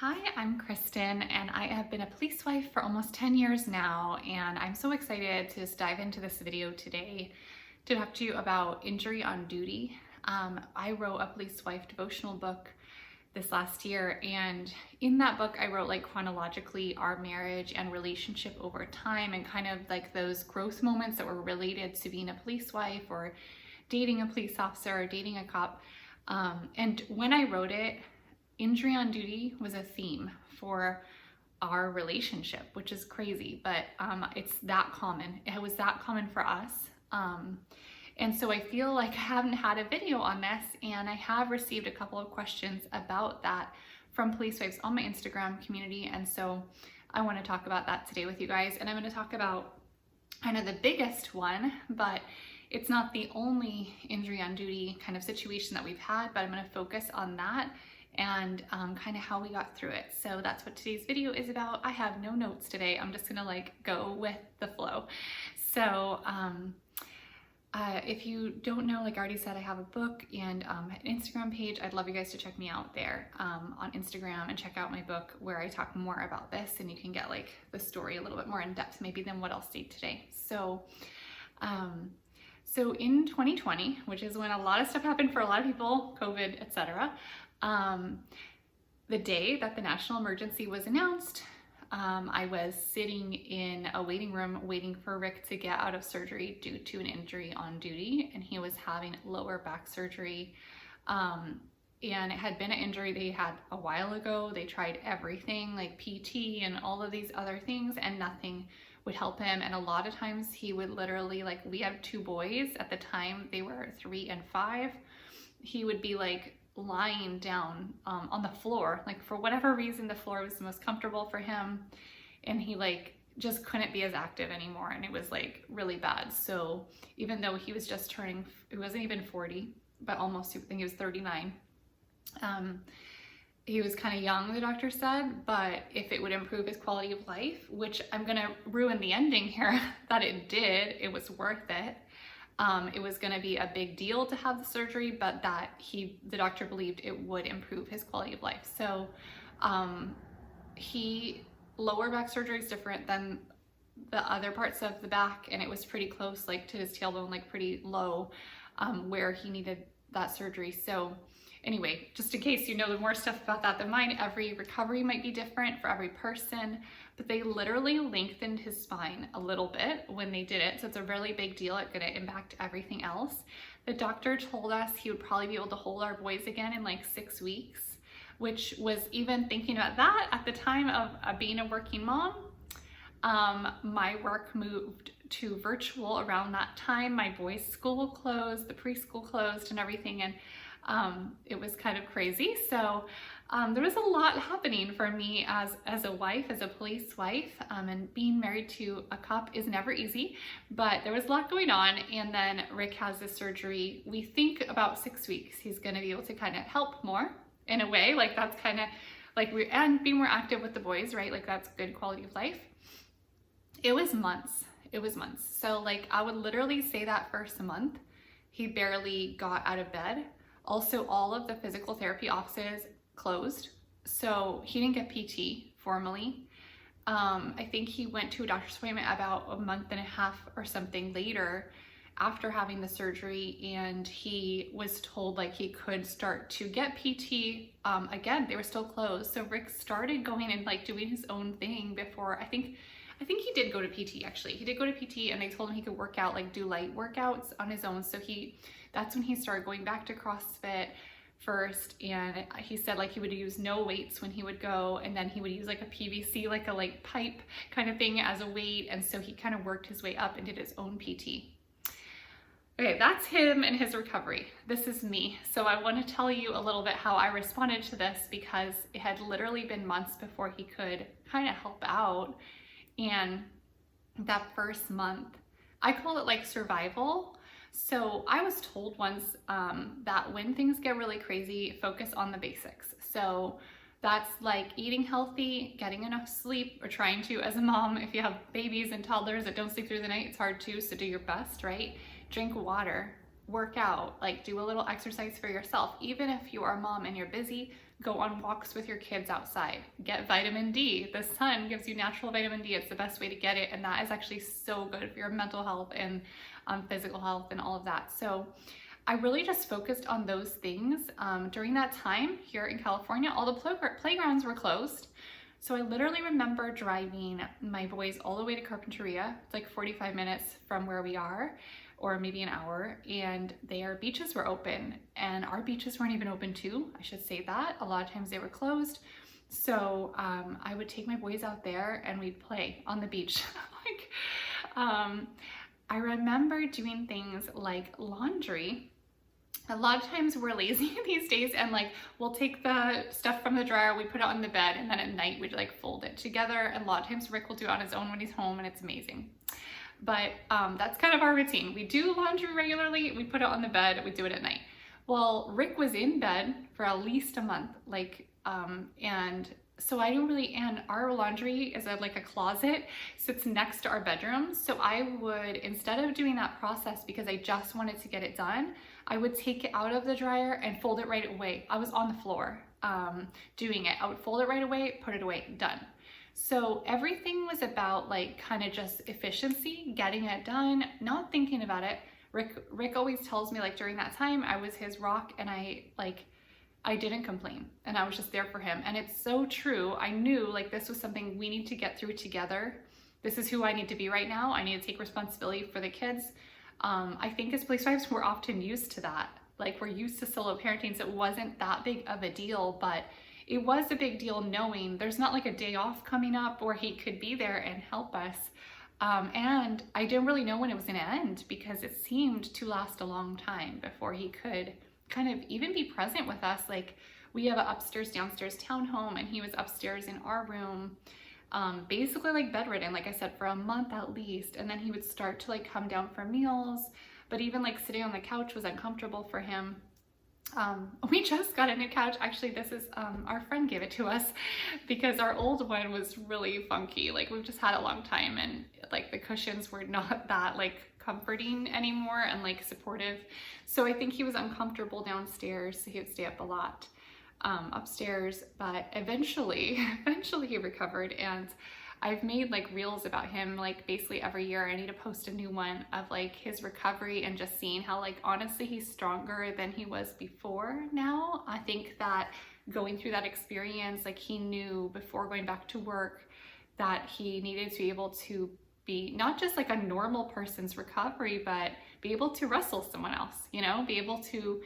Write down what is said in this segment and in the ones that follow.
Hi, I'm Kristen, and I have been a police wife for almost 10 years now, and I'm so excited to just dive into this video today to talk to you about injury on duty. I wrote a police wife devotional book this last year, and in that book I wrote like chronologically our marriage and relationship over time and kind of like those growth moments that were related to being a police wife or dating a police officer or dating a cop. And when I wrote it, injury on duty was a theme for our relationship, which is crazy, but it's that common. It was that common for us. And so I feel like I haven't had a video on this, and I have received a couple of questions about that from police wives on my Instagram community. And so I want to talk about that today with you guys. And I'm going to talk about kind of the biggest one, but it's not the only injury on duty kind of situation that we've had, but I'm going to focus on that and kind of how we got through it. So that's what today's video is about. I have no notes today. I'm just gonna like go with the flow. So if you don't know, like I already said, I have a book and an Instagram page. I'd love you guys to check me out there on Instagram and check out my book where I talk more about this, and you can get like the story a little bit more in depth maybe than what I'll see today. So in 2020, which is when a lot of stuff happened for a lot of people, COVID, etc., the day that the national emergency was announced, I was sitting in a waiting room waiting for Rick to get out of surgery due to an injury on duty, and he was having lower back surgery. And it had been an injury they had a while ago. They tried everything like PT and all of these other things, and nothing would help him. And a lot of times he would literally, like, we have two boys at the time, they were 3 and 5. He would be like lying down on the floor, like for whatever reason the floor was the most comfortable for him, and he like just couldn't be as active anymore, and it was like really bad. So even though he was just turning, he wasn't even 40, but almost, I think he was 39. He was kind of young, the doctor said, but if it would improve his quality of life, which I'm gonna ruin the ending here, that it did, it was worth it. It was going to be a big deal to have the surgery, but that the doctor believed it would improve his quality of life. So lower back surgery is different than the other parts of the back, and it was pretty close, like to his tailbone, like pretty low, where he needed that surgery. So anyway, just in case you know more stuff about that than mine, every recovery might be different for every person, but they literally lengthened his spine a little bit when they did it. So it's a really big deal. It's going to impact everything else. The doctor told us he would probably be able to hold our boys again in like 6 weeks, which was, even thinking about that at the time of being a working mom. My work moved to virtual around that time. My boys' school closed, the preschool closed and everything. And it was kind of crazy. So there was a lot happening for me as a wife, as a police wife, and being married to a cop is never easy, but there was a lot going on. And then Rick has this surgery. We think about 6 weeks, he's going to be able to kind of help more in a way, like that's kind of like and be more active with the boys, right? Like that's good quality of life. It was months. So like I would literally say that first month, he barely got out of bed. Also, all of the physical therapy offices closed, so he didn't get PT formally. I think he went to a doctor's appointment about a month and a half or something later after having the surgery, and he was told like he could start to get PT again. They were still closed, so Rick started going and like doing his own thing before. I think he did go to PT actually. He did go to PT, and they told him he could work out, like do light workouts on his own. So that's when he started going back to CrossFit first, and he said like he would use no weights when he would go, and then he would use like a PVC, like a like pipe kind of thing as a weight. And so he kind of worked his way up and did his own PT. Okay, that's him and his recovery. This is me. So I want to tell you a little bit how I responded to this, because it had literally been months before he could kind of help out. And that first month, I call it like survival. So I was told once that when things get really crazy, focus on the basics. So that's like eating healthy, getting enough sleep, or trying to, as a mom, if you have babies and toddlers that don't sleep through the night, it's hard too, so do your best, right? Drink water. work out, like do a little exercise for yourself. Even if you are a mom and you're busy, go on walks with your kids outside. Get vitamin D. The sun gives you natural vitamin D. It's the best way to get it. And that is actually so good for your mental health and physical health and all of that. So I really just focused on those things. During that time here in California, all the playgrounds were closed. So I literally remember driving my boys all the way to Carpinteria. It's like 45 minutes from where we are, or maybe an hour, and their beaches were open, and our beaches weren't even open too, I should say that. A lot of times they were closed. So I would take my boys out there and we'd play on the beach. I remember doing things like laundry. A lot of times we're lazy these days, and like we'll take the stuff from the dryer, we put it on the bed, and then at night we'd like fold it together. And a lot of times Rick will do it on his own when he's home, and it's amazing. But that's kind of our routine. We do laundry regularly, we put it on the bed, we do it at night. Well, Rick was in bed for at least a month, and so I don't really, and our laundry is like a closet, sits next to our bedroom. So I would, instead of doing that process because I just wanted to get it done, I would take it out of the dryer and fold it right away. I was on the floor doing it. I would fold it right away, put it away, done. So everything was about like kind of just efficiency, getting it done, not thinking about it. Rick always tells me like during that time I was his rock, and I didn't complain, and I was just there for him. And it's so true. I knew like this was something we need to get through together. This is who I need to be right now. I need to take responsibility for the kids. I think as police wives, we're often used to that. Like we're used to solo parenting, so it wasn't that big of a deal, but it was a big deal knowing there's not like a day off coming up where he could be there and help us. And I didn't really know when it was gonna end because it seemed to last a long time before he could kind of even be present with us. Like we have an upstairs, downstairs townhome, and he was upstairs in our room, basically like bedridden, like I said, for a month at least. And then he would start to like come down for meals, but even like sitting on the couch was uncomfortable for him. We just got a new couch. Actually, this is, our friend gave it to us because our old one was really funky. Like we've just had it a long time, and like the cushions were not that like comforting anymore and like supportive. So I think he was uncomfortable downstairs, so he would stay up a lot upstairs. But eventually he recovered, and I've made like reels about him like basically every year. I need to post a new one of like his recovery and just seeing how like honestly he's stronger than he was before now. I think that going through that experience, like he knew before going back to work that he needed to be able to be not just like a normal person's recovery, but be able to wrestle someone else, you know, be able to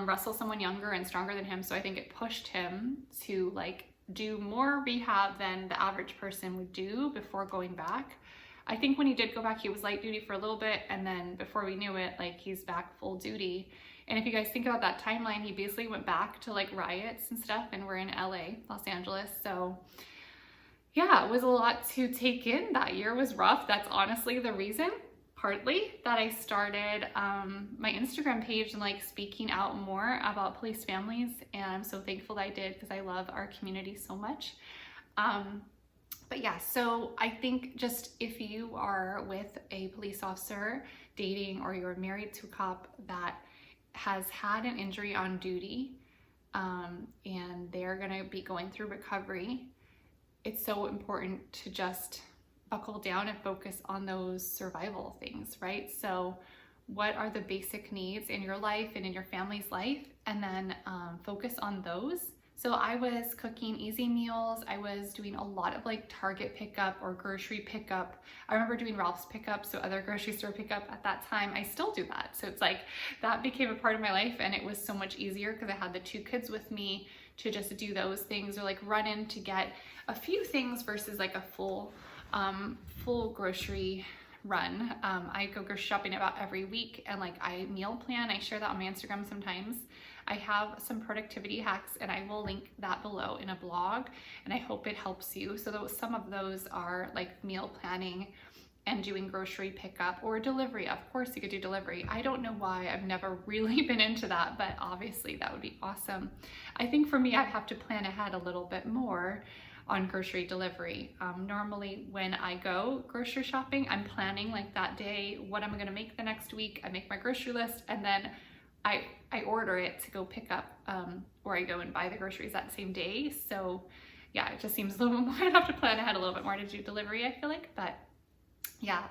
wrestle someone younger and stronger than him. So I think it pushed him to like do more rehab than the average person would do before going back. I think when he did go back, he was light duty for a little bit, and then before we knew it, like he's back full duty. And if you guys think about that timeline, he basically went back to like riots and stuff, and we're in LA, Los Angeles. So yeah, it was a lot to take in. That year was rough. That's honestly the reason, partly, that I started my Instagram page and like speaking out more about police families. And I'm so thankful that I did because I love our community so much. But yeah, so I think just if you are with a police officer dating, or you're married to a cop that has had an injury on duty, and they're gonna be going through recovery, it's so important to just buckle down and focus on those survival things, right? So what are the basic needs in your life and in your family's life, and then focus on those. So I was cooking easy meals. I was doing a lot of like Target pickup or grocery pickup. I remember doing Ralph's pickup, so other grocery store pickup at that time. I still do that. So it's like that became a part of my life, and it was so much easier because I had the 2 kids with me to just do those things, or like run in to get a few things versus like a full grocery run. I go grocery shopping about every week, and like I meal plan. I share that on my Instagram sometimes. I have some productivity hacks, and I will link that below in a blog, and I hope it helps you. So some of those are like meal planning and doing grocery pickup or delivery. Of course you could do delivery. I don't know why I've never really been into that, but obviously that would be awesome. I think for me, I'd have to plan ahead a little bit more on grocery delivery. Normally when I go grocery shopping, I'm planning like that day, what I'm gonna make the next week. I make my grocery list, and then I order it to go pick up, or I go and buy the groceries that same day. So yeah, it just seems a little bit more, I have to plan ahead a little bit more to do delivery, I feel like, but yeah.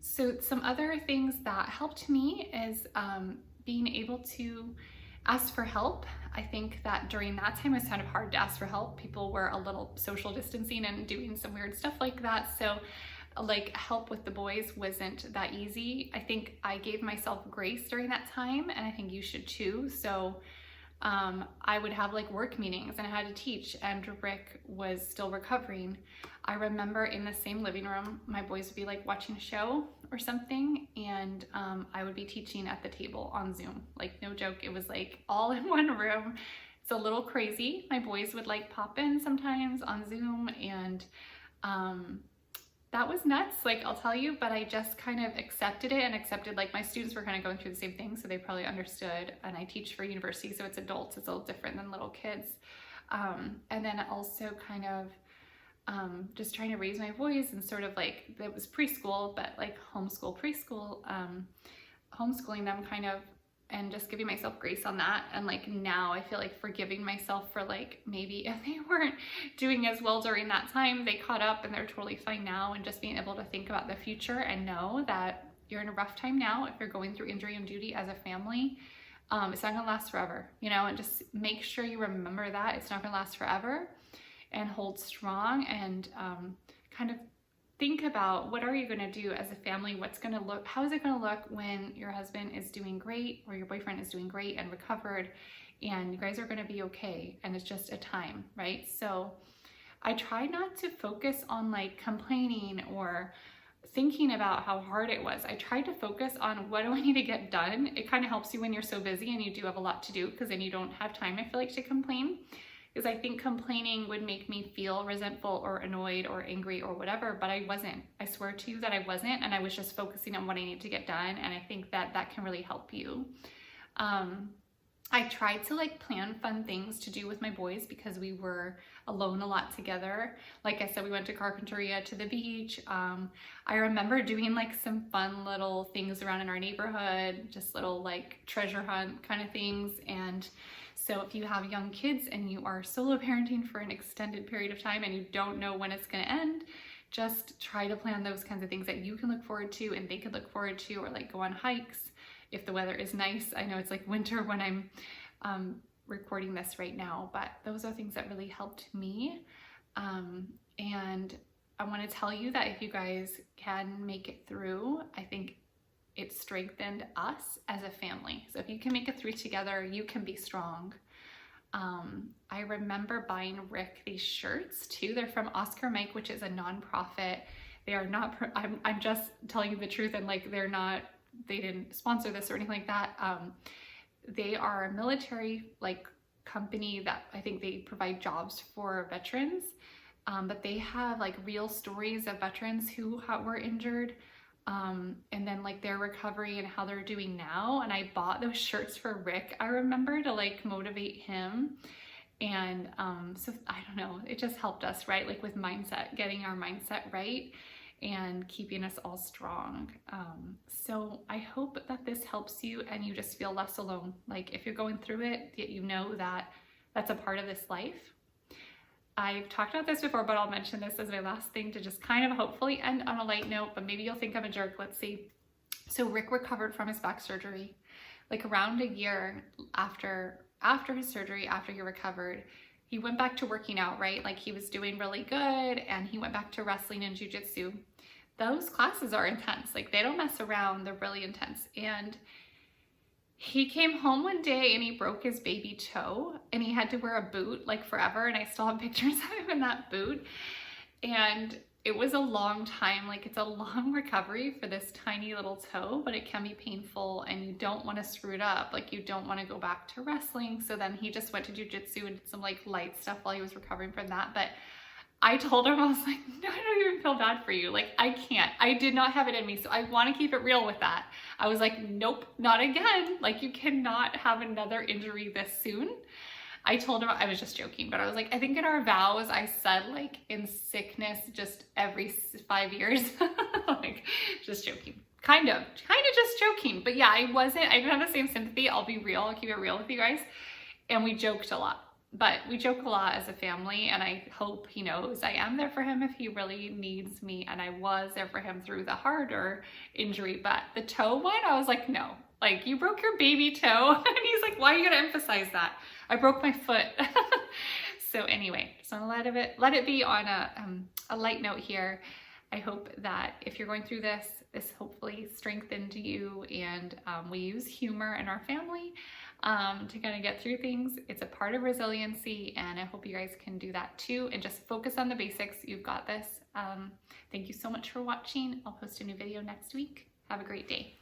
So some other things that helped me is being able to ask for help. I think that during that time it was kind of hard to ask for help. People were a little social distancing and doing some weird stuff like that. So like help with the boys wasn't that easy. I think I gave myself grace during that time, and I think you should too. So I would have like work meetings and I had to teach, and Rick was still recovering. I remember in the same living room, my boys would be like watching a show or something, and I would be teaching at the table on Zoom. Like no joke, it was like all in one room. It's a little crazy. My boys would like pop in sometimes on Zoom, and that was nuts, like I'll tell you, but I just kind of accepted it, and accepted like my students were kind of going through the same thing, so they probably understood. And I teach for university, so it's adults, it's a little different than little kids. And then also kind of just trying to raise my voice, and sort of like, it was preschool, but like preschool, homeschooling them kind of, and just giving myself grace on that. And like now I feel like forgiving myself for like, maybe if they weren't doing as well during that time, they caught up and they're totally fine now. And just being able to think about the future and know that you're in a rough time now. If you're going through injury and duty as a family, it's not gonna last forever, you know, and just make sure you remember that it's not gonna last forever, and hold strong, and kind of think about, what are you going to do as a family? How is it going to look when your husband is doing great, or your boyfriend is doing great and recovered, and you guys are going to be okay, and it's just a time, right? So I try not to focus on like complaining or thinking about how hard it was. I tried to focus on, what do I need to get done? It kind of helps you when you're so busy and you do have a lot to do, because then you don't have time, I feel like, to complain. Because I think complaining would make me feel resentful or annoyed or angry or whatever, but I wasn't. I swear to you that I wasn't, and I was just focusing on what I need to get done, and I think that that can really help you. I tried to like plan fun things to do with my boys, because we were alone a lot together. Like I said, we went to Carpinteria, to the beach. I remember doing like some fun little things around in our neighborhood, just little like treasure hunt kind of things. And so if you have young kids and you are solo parenting for an extended period of time and you don't know when it's going to end, just try to plan those kinds of things that you can look forward to and they can look forward to, or like go on hikes if the weather is nice. I know it's like winter when I'm recording this right now, but those are things that really helped me. And I want to tell you that if you guys can make it through, I think it strengthened us as a family. So if you can make it through together, you can be strong. I remember buying Rick these shirts too. They're from Oscar Mike, which is a nonprofit. They are not, I'm just telling you the truth, and like they didn't sponsor this or anything like that. They are a military like company that I think they provide jobs for veterans. But they have like real stories of veterans who were injured, and then like their recovery and how they're doing now. And I bought those shirts for Rick, I remember, to like motivate him. And so I don't know, it just helped us, right? Like with mindset, getting our mindset right and keeping us all strong. So I hope that this helps you and you just feel less alone. Like if you're going through it, you know that that's a part of this life. I've talked about this before, but I'll mention this as my last thing to just kind of hopefully end on a light note, but maybe you'll think I'm a jerk. Let's see. So Rick recovered from his back surgery, like around a year after his surgery, after he recovered, he went back to working out, right? Like he was doing really good, and he went back to wrestling and jujitsu. Those classes are intense. Like they don't mess around. They're really intense. And he came home one day and he broke his baby toe, and he had to wear a boot like forever. And I still have pictures of him in that boot. And it was a long time. Like it's a long recovery for this tiny little toe, but it can be painful and you don't want to screw it up. Like you don't want to go back to wrestling. So then he just went to jujitsu and did some like light stuff while he was recovering from that. But I told him, I was like, no, I don't even feel bad for you. Like I can't, I did not have it in me. So I want to keep it real with that. I was like, nope, not again. Like you cannot have another injury this soon. I told him, I was just joking, but I was like, I think in our vows, I said like in sickness, just every 5 years, like just joking. Kind of just joking. But yeah, I didn't have the same sympathy. I'll be real. I'll keep it real with you guys. And we joked a lot. But we joke a lot as a family, and I hope he knows I am there for him if he really needs me, and I was there for him through the harder injury. But the toe one, I was like, no, like you broke your baby toe. And he's like, why are you gonna emphasize that? I broke my foot. So anyway, just want to let it be on a light note here. I hope that if you're going through this hopefully strengthened you, and we use humor in our family to kind of get through things. It's a part of resiliency, and I hope you guys can do that too, and just focus on the basics. You've got this. Thank you so much for watching. I'll post a new video next week. Have a great day.